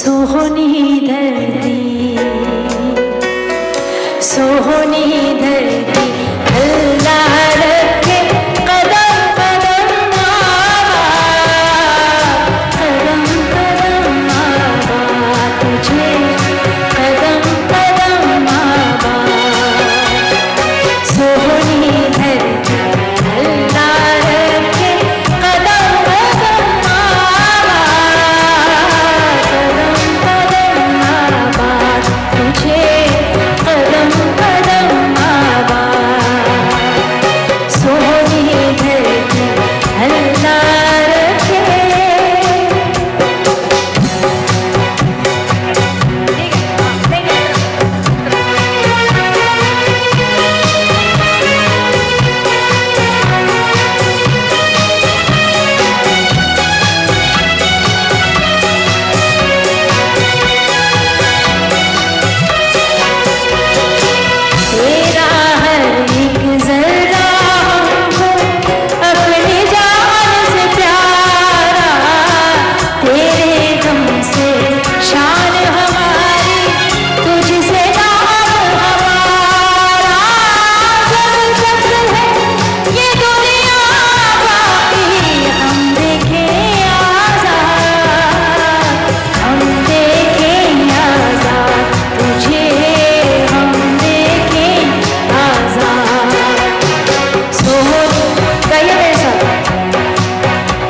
Speaker 20: सोहनी धरती सोहनी धरती अल्लाह रखे कदम कदम आबाद कदम कदम आबाद तुझे कदम कदम आबाद सोहनी धरती अल्लाह रखे कदम कदम आबाद कदम कदम आबाद तुझे कदम कदम आबाद सोहनी धरती अल्लाह रखे तेरा हर एक जर्रा हमको अपनी जान से प्यारा तेरे गम से शान हमारी तुझसे नाम हमारा जब तक है ये दुनिया बाकी हम देखें आजाद हम देखें आजाद तुझे हम देखें आजाद सोहनी कहिए मेरे साथ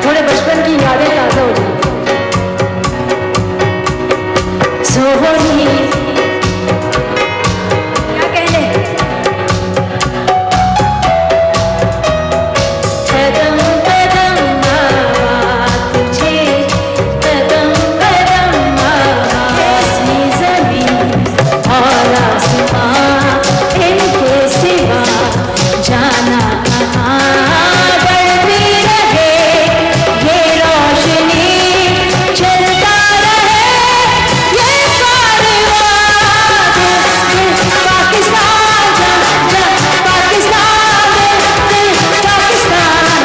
Speaker 20: थोड़े बचपन की यादें ताज़ा हो जाए सोहनी क्या कहने कदम कदम आबाद तुझे कदम कदम आबाद ऐसी ज़मीन और आसमां इनके सिवा जाना कहाँ बढ़ती रहे ये रोशनी चलता रहे ये कारवां पाकिस्तान पाकिस्तान जहाँ जहाँ पाकिस्तान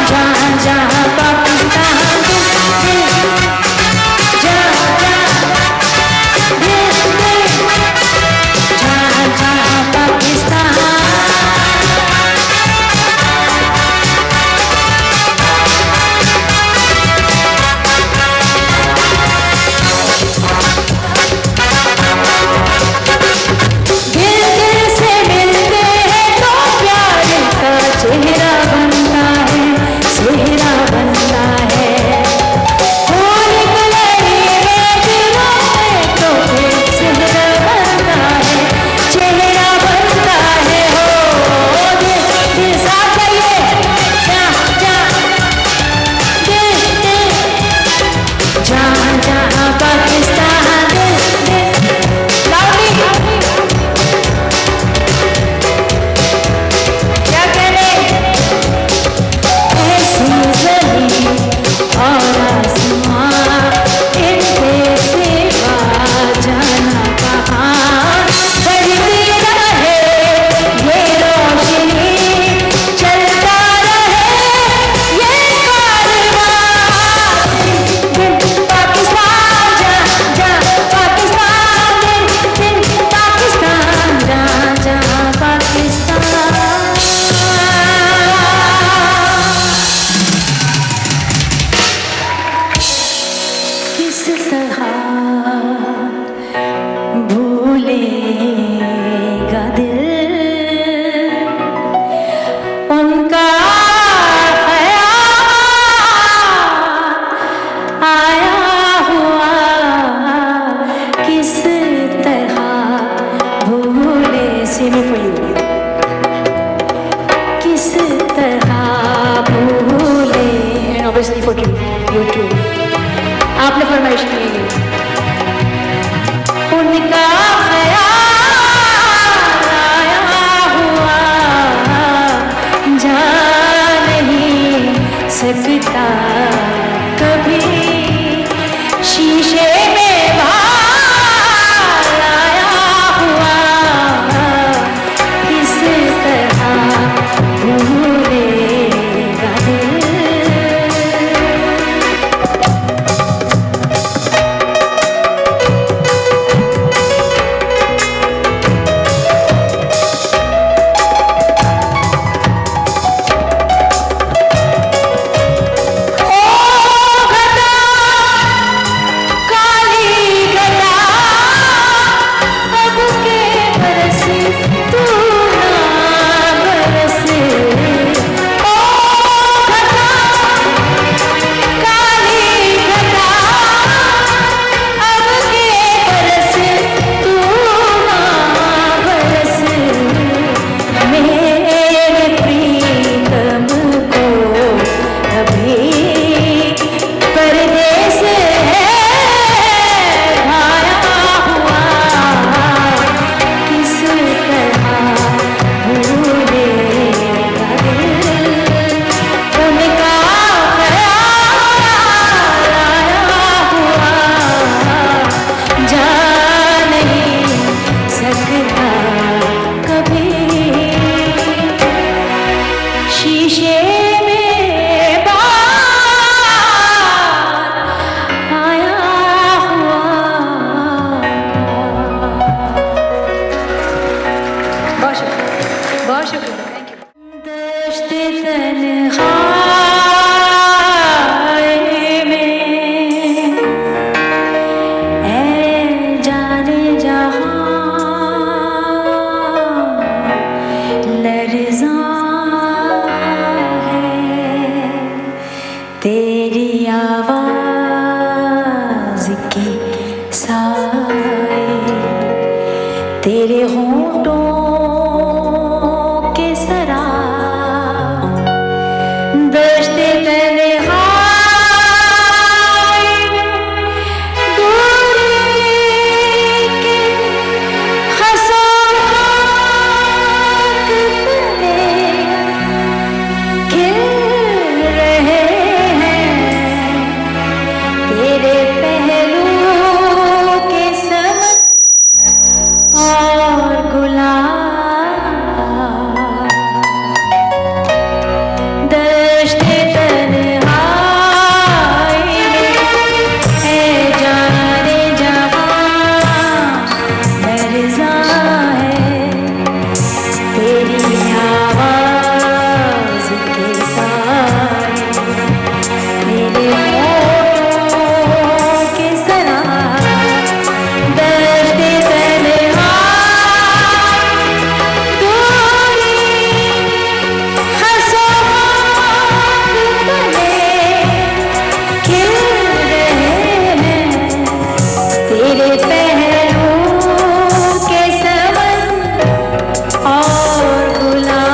Speaker 20: जहाँ जहाँ पाकिस्तान दिल दिल से मिलते हैं तो प्यार का चेहरा बनता है चेहरा बनता है फूल कलरी में दिलों में तो फिर चेहरा बनता है चेहरा बनता है हो दिल दिल साथ आइए जहाँ जहाँ दिल दिल जहाँ जहाँ पाकिस्तान दिल दिल लाउडली क्या कहने ऐसी ज़मीन और आसमां इनके सिवा जाना कहाँ बढ़ती रहे ये रोशनी चलता रहे ये कारवां दिल पाकिस्तान जहाँ पाकिस्तान दिल पाकिस्तान जहाँ पाकिस्तान किस तरह भूलेगा दिल उनका ख्याल आया हुआ किस तरह भूले सिर्फ यू किस तरह भूले and obviously for you too आपने फरमाइश की है उनका ख्याल आया हुआ जा नहीं सकता कभी शीशे में बाल आया हुआ किस तरह भूलेगा दिल
Speaker 21: तेरे होठों के सरा दश्ते तन्हाई में दूरी के खसाक तले खिल रहे हैं तेरे पहलू के समझ और गुलाब दश्ते तन्हाई में है जाने जहां मर्ज़ा है तेरी आवाज़ के साए मेरे होठों के सरा दश्ते तन्हाई दूरी खसाक तले खिल रहे हैं तेरे पहलू के समन और गुलाब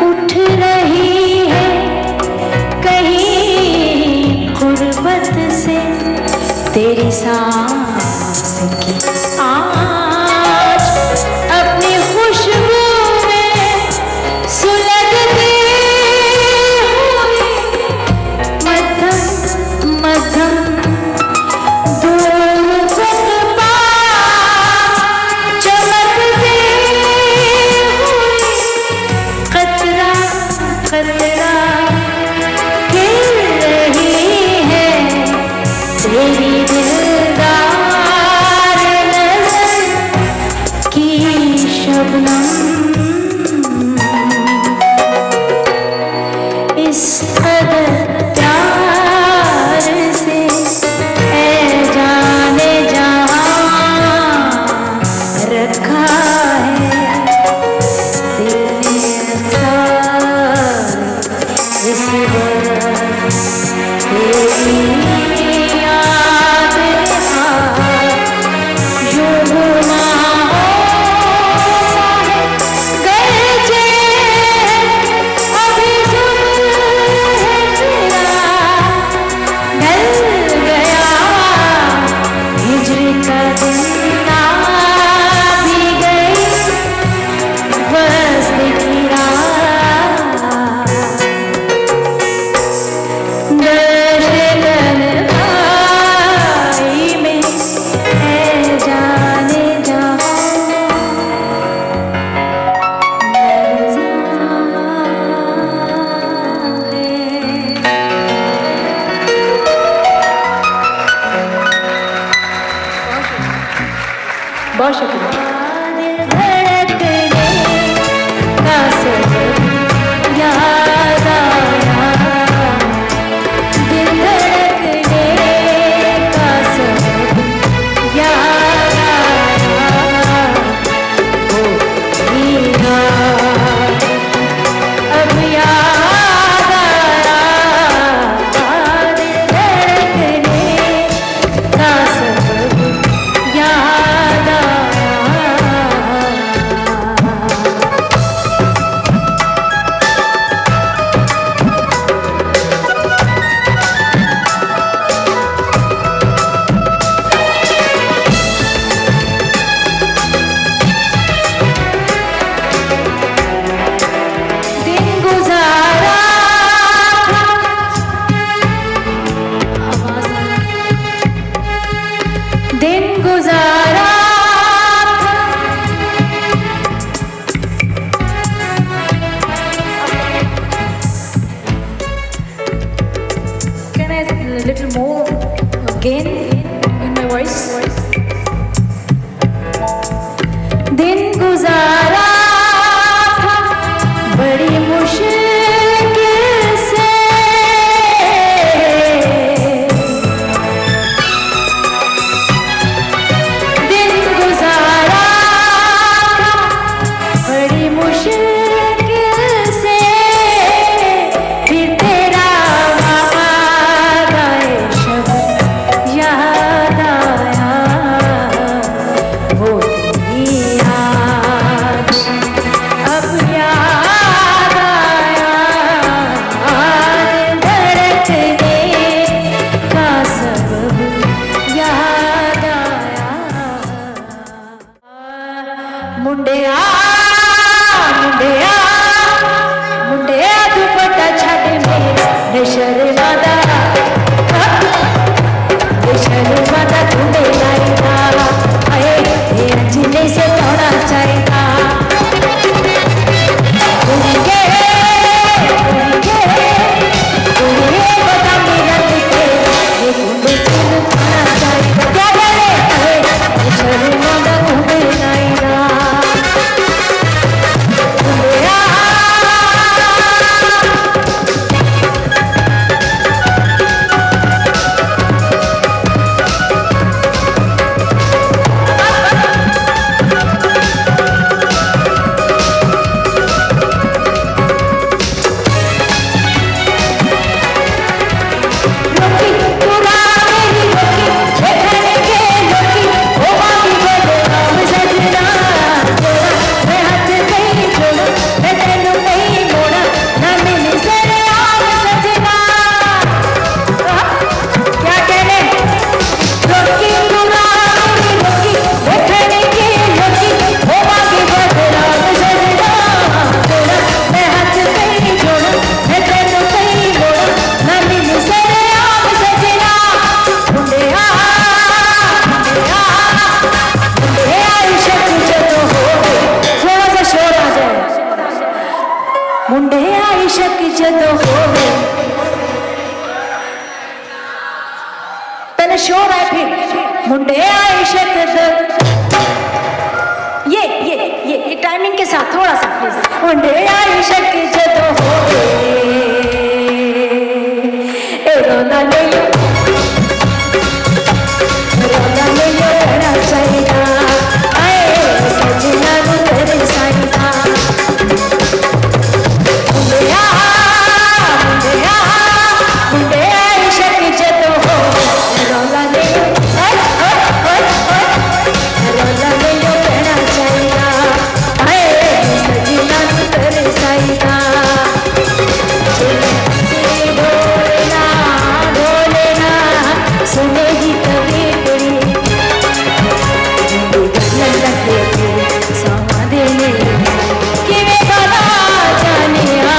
Speaker 21: उठ रही है कहीं गुर्बत से तेरी सांस की आज अपनी खुशबू में सुलगती हुई मध्यम मध्यम दूर तक पास चमकती हुई खतरा खतरा गिर रही है तेरी दिलदार नज़र की शबनम इस कदर प्यार से है जाने जहां रखा है दिल ने अक्सर इस वक्त तेरी याद यूं गुनाहों से गरजे अभी जुल्म है तेरा ढल गया हिज्र का दिन आ भी गई बस की रात दश्ते तन्हाई में है जाने जहां बहुत शुक्रिया दिल धड़कने का सबब याद आया दिल धड़कने का सबब याद आया वो हीरा अब याद आया दिल धड़कने का सबब याद आया ਮੁੰਡਿਆ ਮੁੰਡਿਆ ਮੁੰਡਿਆ ਦੁਪੱਟਾ ਛੱਡ ਮੇਰੇ ਸ਼ਰਮਾ ਦਾ ਸ਼ਰਮਾ ਦਾ ਕੁੰਡੇ ਲਾਈਦਾ ਆਏ ਇਹ ਜਿੰਨੇ ਸੇ ਥੋੜਾ ਚਾਹੀਦਾ ਕੁੰਗੇ ਕੁੰਗੇ ਬਤਾ ਮੇਰਾ ਤੇ ਇਹ ਕੁੰਡੇ ਚਿੰਨ ਥੋੜਾ ਚਾਹੀਦਾ ਕਿਆ ਕਰੇ ਆਏ ਸ਼ਰਮਾ ਦਾ ਕੁੰਡੇ ਲਾਈਦਾ ये टाइमिंग के साथ थोड़ा सा प्लीज मुंडे आई शक जदों होवे ए रोना नहीं रहना चाहिए आए सजना नु तेरे साईदा मुंडे आई शक जदों होवे रोना नहीं रोना नहीं रहना चाहिए सजना तेरे साईदा ढोलना ढोलना सुनेगी तभी तेरी समा देने कि मैं गाना जानिया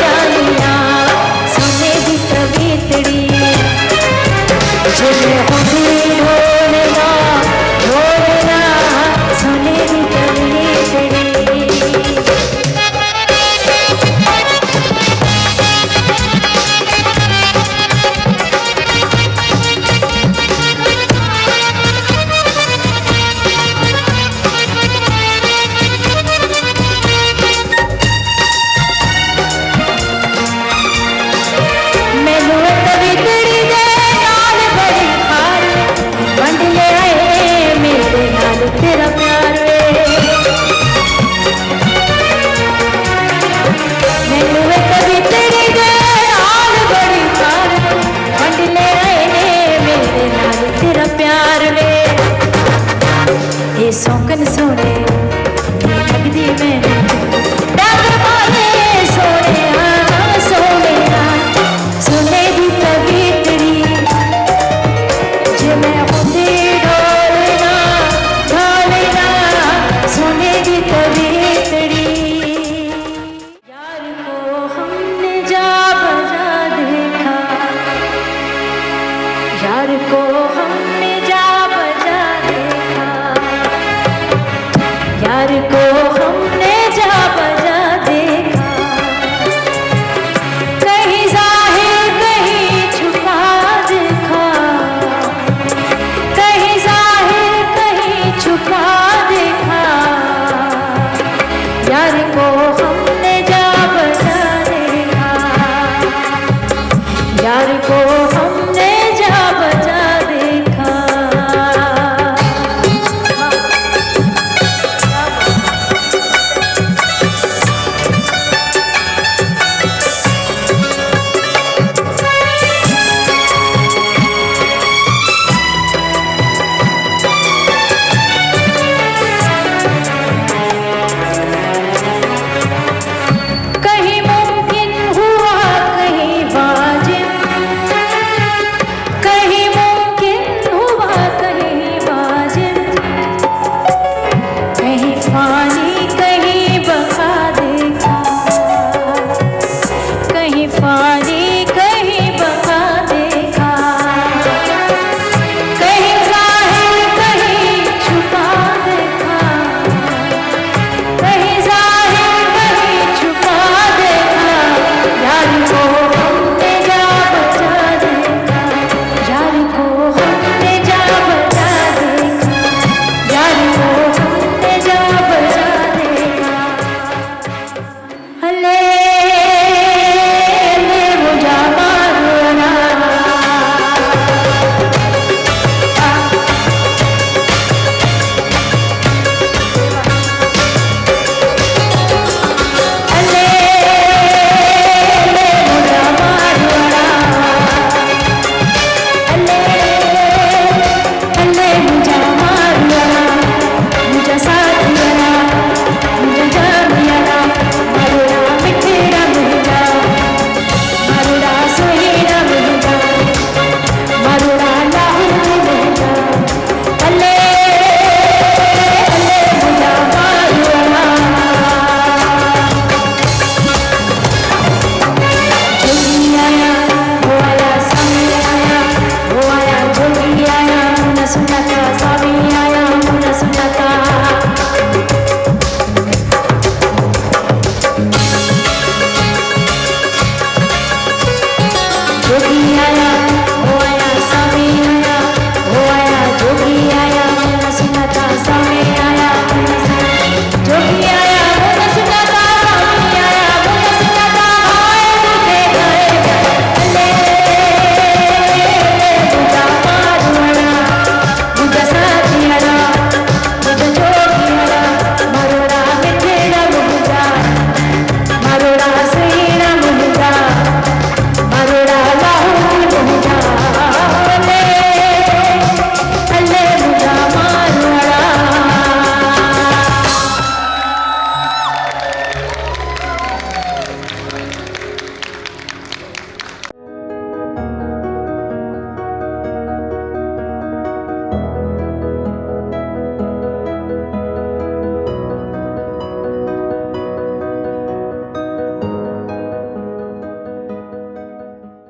Speaker 21: जानिया सुनेगी तभी तेरी जिन्हें होती ढोलना ढोलना सुनेगी तभी तेरी तेरा प्यार मैनू कभी तेरी नाल बड़ी प्यार वंड ले आए मेरे नाल तेरा प्यार वे ये सौकन सोने लगदी मैनू डग मारे सोने सोने सुने दी तभी तेरी जे मैं होती सुनेगी तभी तेरी यार को हमने जा बजा देखा यार को हमने जा बजा देखा यार को